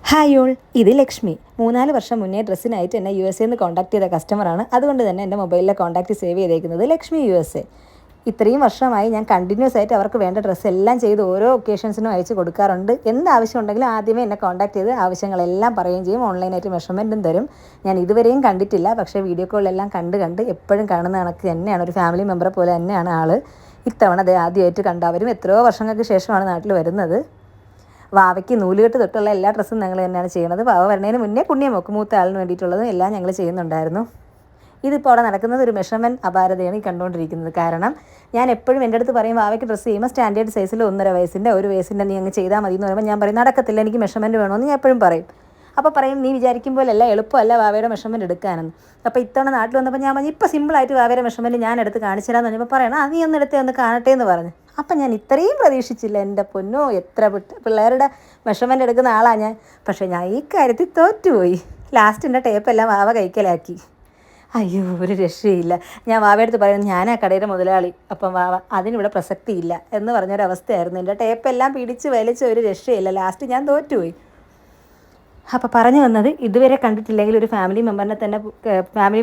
Hi all, ഇത് ലക്ഷ്മി. 3-4 വർഷം മുന്നേ ഡ്രസ്സിനായിട്ട് എന്നെ USA നിന്ന് കോൺടാക്ട് ചെയ്ത കസ്റ്റമറാണ്. അതുകൊണ്ട് തന്നെ എൻ്റെ മൊബൈലിലെ കോൺടാക്റ്റ് സേവ് ചെയ്തേക്കുന്നത് ലക്ഷ്മി USA. ഇത്രയും വർഷമായി ഞാൻ കണ്ടിന്യൂസ് ആയിട്ട് അവർക്ക് വേണ്ട ഡ്രസ്സ് എല്ലാം ചെയ്ത് ഓരോ ഒക്കേഷൻസിനും അയച്ച് കൊടുക്കാറുണ്ട്. എന്ത് ആവശ്യം ഉണ്ടെങ്കിലും ആദ്യമേ എന്നെ കോൺടാക്ട് ചെയ്ത് ആവശ്യങ്ങളെല്ലാം പറയുകയും ചെയ്യും. ഓൺലൈനായിട്ട് മെഷർമെൻറ്റും തരും. ഞാൻ ഇതുവരെയും കണ്ടിട്ടില്ല, പക്ഷേ വീഡിയോ കോളിലെല്ലാം കണ്ട് എപ്പോഴും കാണുന്ന കണക്ക് തന്നെയാണ്. ഒരു ഫാമിലി മെമ്പറെ പോലെ തന്നെയാണ് ആൾ. ഇത്തവണ അത് ആദ്യമായിട്ട് കണ്ടവരും എത്രയോ വർഷങ്ങൾക്ക് ശേഷമാണ് നാട്ടിൽ വരുന്നത്. വാവയ്ക്ക് നൂലുകെട്ട് തൊട്ടുള്ള എല്ലാ ഡ്രസ്സും ഞങ്ങൾ തന്നെയാണ് ചെയ്യുന്നത്. വാവ വരുന്നതിന് മുന്നേ പുണ്യമൊക്കെ മൂത്ത ആളിന് വേണ്ടിയിട്ടുള്ളതും എല്ലാം ഞങ്ങൾ ചെയ്യുന്നുണ്ടായിരുന്നു. ഇതിപ്പോൾ അവിടെ നടക്കുന്നത് ഒരു മെഷർമെൻറ്റ് അപാരതയാണ് ഈ കണ്ടുകൊണ്ടിരിക്കുന്നത്. കാരണം ഞാൻ എപ്പോഴും എൻ്റെ അടുത്ത് പറയും, വാവയ്ക്ക് ഡ്രസ്സ് ചെയ്യുമ്പോൾ സ്റ്റാൻഡേർഡ് സൈസിൽ 1.5 വയസ്സിൻ്റെ 1 വയസ്സിൻ്റെ നീ അങ്ങ് ചെയ്താൽ മതി എന്ന് പറയുമ്പോൾ ഞാൻ പറയും നടക്കത്തില്ല, എനിക്ക് മെഷർമെൻറ്റ് വേണമെന്ന് ഞാൻ എപ്പോഴും പറയും. അപ്പോൾ പറയും നീ വിചാരിക്കുമ്പോഴല്ല എളുപ്പമല്ല വാവയുടെ മെഷർമെൻറ്റ് എടുക്കാനെന്ന്. അപ്പോൾ ഇത്തവണ നാട്ടിൽ വന്നപ്പോൾ ഞാൻ പറഞ്ഞു ഇപ്പോൾ സിമ്പിളായിട്ട് വാവയുടെ മെഷർമെൻറ്റ് ഞാൻ എടുത്ത് കാണിച്ചു തരാമെന്ന് പറഞ്ഞപ്പോൾ പറയണം നീ ഒന്ന് എടുത്തേ ഒന്ന് കാണട്ടെ എന്ന് പറഞ്ഞു. അപ്പം ഞാൻ ഇത്രയും പ്രതീക്ഷിച്ചില്ല. എൻ്റെ പൊന്നോ, എത്ര പിള്ളേരുടെ മെഷർമെൻറ്റ് എടുക്കുന്ന ആളാണ് ഞാൻ. പക്ഷേ ഞാൻ ഈ കാര്യത്തിൽ തോറ്റുപോയി. ലാസ്റ്റിൻ്റെ ടേപ്പെല്ലാം വാവ കൈക്കലാക്കി. അയ്യോ, ഒരു രക്ഷയില്ല. ഞാൻ വാവയെടുത്ത് പറയുന്നത് ഞാനാ കടയുടെ മുതലാളി, അപ്പം വാവ അതിനിവിടെ പ്രസക്തിയില്ല എന്ന് പറഞ്ഞൊരവസ്ഥയായിരുന്നു. എൻ്റെ ടേപ്പെല്ലാം പിടിച്ച് വലിച്ച് ഒരു രക്ഷയില്ല. ലാസ്റ്റ് ഞാൻ തോറ്റുപോയി. അപ്പോൾ പറഞ്ഞു വന്നത്, ഇതുവരെ കണ്ടിട്ടില്ലെങ്കിൽ ഒരു ഫാമിലി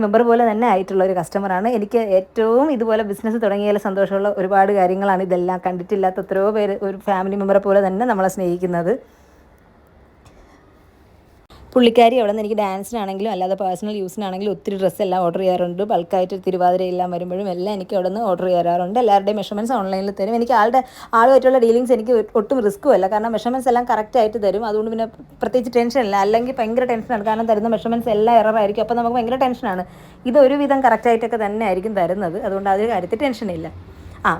മെമ്പർ പോലെ തന്നെ ആയിട്ടുള്ള ഒരു കസ്റ്റമറാണ്. എനിക്ക് ഏറ്റവും ഇതുപോലെ ബിസിനസ് തുടങ്ങിയാൽ സന്തോഷമുള്ള ഒരുപാട് കാര്യങ്ങളാണ് ഇതെല്ലാം. കണ്ടിട്ടില്ലാത്ത എത്രയോ പേര് ഒരു ഫാമിലി മെമ്പറെ പോലെ തന്നെ നമ്മളെ സ്നേഹിക്കുന്നത്. പുള്ളിക്കാരി അവിടെ നിന്ന് എനിക്ക് ഡാൻസിനാണെങ്കിലും അല്ലാതെ പേഴ്സണൽ യൂസിനാണെങ്കിലും ഒത്തിരി ഡ്രസ്സെല്ലാം ഓർഡർ ചെയ്യാറുണ്ട്. ബൾക്കായിട്ട് തിരുവാതിരയെല്ലാം വരുമ്പോഴും എല്ലാം എനിക്ക് അവിടെ നിന്ന് ഓർഡർ ചെയ്യാറുണ്ട്. എല്ലാവരുടെയും മെഷർമെൻറ്റ്സ് ഓൺലൈനിൽ തരും. എനിക്ക് ആളുമായിട്ടുള്ള ഡീലിങ്സ് എനിക്ക് ഒട്ടും റിസ്ക്കും അല്ല. കാരണം മെഷർമെൻറ്റ്സ് എല്ലാം കറക്റ്റായിട്ട് തരും. അതുകൊണ്ട് പിന്നെ പ്രത്യേകിച്ച് ടെൻഷനില്ല. അല്ലെങ്കിൽ ഭയങ്കര ടെൻഷനാണ്. കാരണം തരുന്ന മെഷർമെൻറ്റ്സ് എല്ലാം എററായിരിക്കും. അപ്പോൾ നമുക്ക് ഭയങ്കര ടെൻഷനാണ്. ഇതൊരുവിധം കറക്റ്റായിട്ടൊക്കെ തന്നെ ആയിരിക്കും തരുന്നത്. അതുകൊണ്ട് അതിൽ കാര്യത്തിൽ ടെൻഷനില്ല.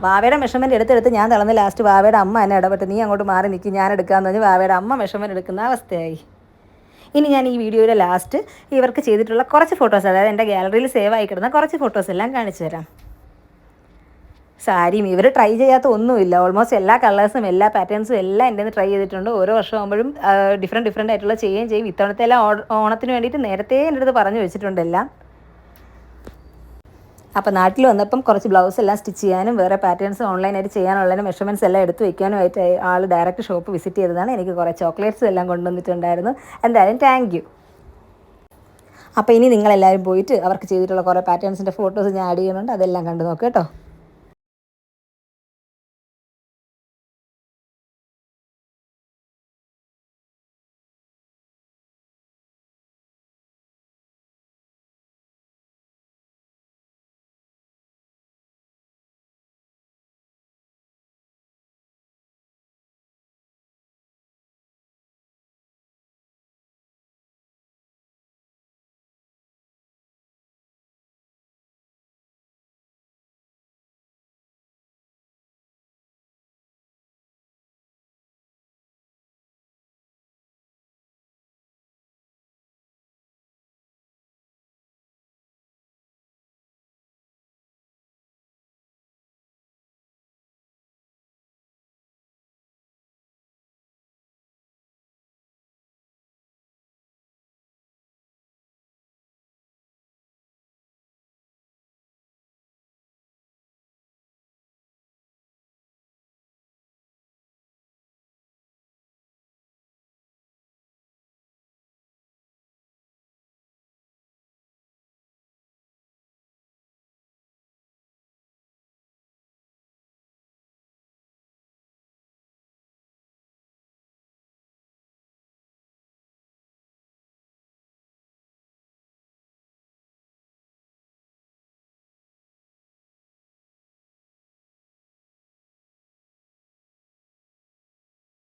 വാവയുടെ മെഷർമെൻറ്റ് എടുത്തെടുത്ത് ഞാൻ തളർന്ന് ലാസ്റ്റ് വാവയുടെ അമ്മ എന്നെ ഇടപെട്ട് നീ അങ്ങോട്ട് മാറി നിൽക്കും, ഞാൻ എടുക്കാമെന്ന് പറഞ്ഞ് വാവയുടെ അമ്മ മെഷർമെൻറ്റ് എടുക്കുന്ന അവസ്ഥയായി. ഇനി ഞാൻ ഈ വീഡിയോയുടെ ലാസ്റ്റ് ഇവർക്ക് ചെയ്തിട്ടുള്ള കുറച്ച് ഫോട്ടോസ്, അതായത് എൻ്റെ ഗാലറിയിൽ സേവ് ആയി കിടന്ന കുറച്ച് ഫോട്ടോസ് എല്ലാം കാണിച്ചു തരാം. സാരിയും ഇവർ ട്രൈ ചെയ്യാത്ത ഒന്നുമില്ല. ഓൾമോസ്റ്റ് എല്ലാ കളേഴ്സും എല്ലാ പാറ്റേൺസും എല്ലാം എൻ്റെ ട്രൈ ചെയ്തിട്ടുണ്ട്. ഓരോ വർഷം ആകുമ്പോഴും ഡിഫറെൻറ്റ് ആയിട്ടുള്ള ചെയ്യുകയും ചെയ്യും. ഇത്തവണത്തെ എല്ലാം ഓണത്തിന് വേണ്ടിയിട്ട് നേരത്തെ എൻ്റെ അടുത്ത് പറഞ്ഞു വെച്ചിട്ടുണ്ട് എല്ലാം. അപ്പോൾ നാട്ടിൽ വന്നപ്പം കുറച്ച് ബ്ലൗസ് എല്ലാം സ്റ്റിച്ച് ചെയ്യാനും വേറെ പാറ്റേൺസ് ഓൺലൈനായിട്ട് ചെയ്യാനുള്ളതിന് മെഷർമെൻറ്റ്സ് എല്ലാം എടുത്ത് വയ്ക്കാനുമായിട്ട് ആൾ ഡയറക്റ്റ് ഷോപ്പ് വിസിറ്റ് ചെയ്തതാണ്. എനിക്ക് കുറേ ചോക്ലേറ്റ്സ് എല്ലാം കൊണ്ടുവന്നിട്ടുണ്ടായിരുന്നു. എന്തായാലും താങ്ക് യു. അപ്പോൾ ഇനി നിങ്ങളെല്ലാവരും പോയിട്ട് അവർക്ക് ചെയ്തിട്ടുള്ള കുറേ പാറ്റേൺസിൻ്റെ ഫോട്ടോസ് ഞാൻ ആഡ് ചെയ്യുന്നുണ്ട്. അതെല്ലാം കണ്ടു നോക്കുക കേട്ടോ.